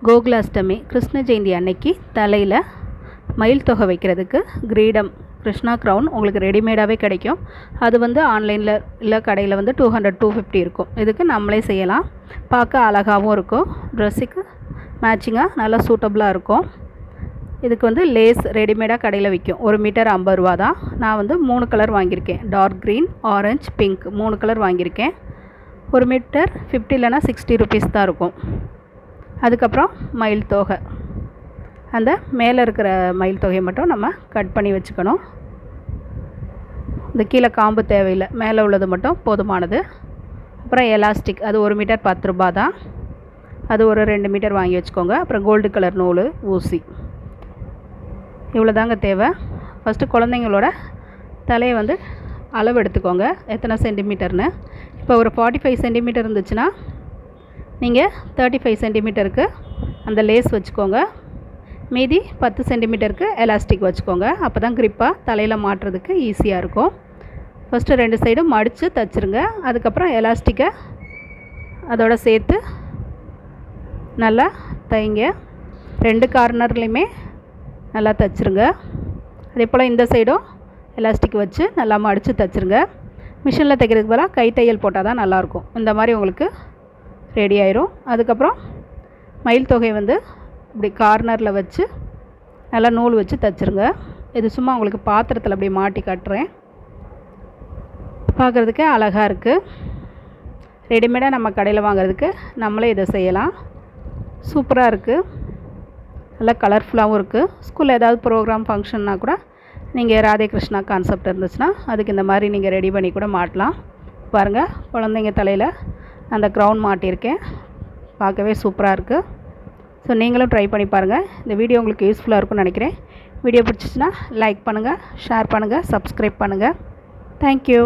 கோகுலாஷ்டமி கிருஷ்ண ஜெயந்தி அன்னைக்கு தலையில் மயில் தொகை வைக்கிறதுக்கு கிரீடம் கிருஷ்ணா க்ரௌன் உங்களுக்கு ரெடிமேடாகவே கிடைக்கும். அது வந்து ஆன்லைனில் இல்லை கடையில் வந்து 200-250 இருக்கும். இதுக்கு நம்மளே செய்யலாம். பார்க்க அழகாகவும் இருக்கும். ட்ரெஸ்ஸுக்கு மேட்சிங்காக நல்லா சூட்டபுளாக இருக்கும். இதுக்கு வந்து லேஸ் ரெடிமேடாக கடையில் விற்கும். 1 மீட்டர் 50 ரூபா தான். நான் வந்து 3 கலர் வாங்கியிருக்கேன். Dark green, orange, pink 3 colour வாங்கியிருக்கேன். 1 மீட்டர் 50 இல்லைனா 60 ருபீஸ் தான் இருக்கும். அதுக்கப்புறம் மயில் தொகை, அந்த மேலே இருக்கிற மயில் தொகையை மட்டும் நம்ம கட் பண்ணி வச்சுக்கணும். இந்த கீழே காம்பு தேவையில்லை, மேலே உள்ளது மட்டும் போதுமானது. அப்புறம் எலாஸ்டிக், அது 1 மீட்டர் 10 ரூபா தான். அது ஒரு 2 மீட்டர் வாங்கி வச்சுக்கோங்க. அப்புறம் கோல்டு கலர் நூல், ஊசி, இவ்வளோ தாங்க தேவை. ஃபஸ்ட்டு குழந்தைங்களோட தலையை வந்து அளவு எடுத்துக்கோங்க, எத்தனை சென்டிமீட்டர்னு. இப்போ ஒரு 45 சென்டிமீட்டர் இருந்துச்சுன்னா நீங்கள் 35 சென்டிமீட்டருக்கு அந்த லேஸ் வச்சுக்கோங்க. மீதி 10 சென்டிமீட்டருக்கு எலாஸ்டிக் வச்சுக்கோங்க. அப்போ தான் க்ரிப்பாக தலையில் மாட்டுறதுக்கு ஈஸியாக இருக்கும். ஃபஸ்ட்டு 2 சைடும் மடித்து தைச்சிருங்க. அதுக்கப்புறம் எலாஸ்டிக்கை அதோடு சேர்த்து நல்லா தைங்க. 2 கார்னர்லேயுமே நல்லா தைச்சிருங்க. அதே போல் இந்த சைடும் எலாஸ்டிக் வச்சு நல்லா மடித்து தைச்சிருங்க. மிஷினில் தைக்கிறதுக்கு பதிலாக கை தையல் போட்டால் தான் நல்லாயிருக்கும். இந்த மாதிரி உங்களுக்கு ரெடி ஆயிரும். அதுக்கப்புறம் மயில் தொகை வந்து இப்படி கார்னரில் வச்சு நல்லா நூல் வச்சு தைச்சிருங்க. இது சும்மா உங்களுக்கு பாத்திரத்தில் அப்படி மாட்டி காட்டுறேன். பார்க்குறதுக்கே அழகாக இருக்குது. ரெடிமேடாக நம்ம கடையில் வாங்குறதுக்கு நம்மளே இதை செய்யலாம். சூப்பராக இருக்குது, நல்லா கலர்ஃபுல்லாகவும் இருக்குது. ஸ்கூலில் ஏதாவது ப்ரோக்ராம் ஃபங்க்ஷன்னா கூட நீங்கள் ராதே கிருஷ்ணா கான்செப்ட் இருந்துச்சுன்னா அதுக்கு இந்த மாதிரி நீங்கள் ரெடி பண்ணி கூட மாட்டலாம். பாருங்கள், குழந்தைங்க தலையில் அந்த க்ரௌன் மாட்டியிருக்கேன். பார்க்கவே சூப்பராக இருக்குது. ஸோ நீங்களும் ட்ரை பண்ணி பாருங்கள். இந்த வீடியோ உங்களுக்கு யூஸ்ஃபுல்லாக இருக்கும்னு நினைக்கிறேன். வீடியோ பிடிச்சிச்சின்னா லைக் பண்ணுங்கள், ஷேர் பண்ணுங்கள், சப்ஸ்கிரைப் பண்ணுங்கள். தேங்க்யூ.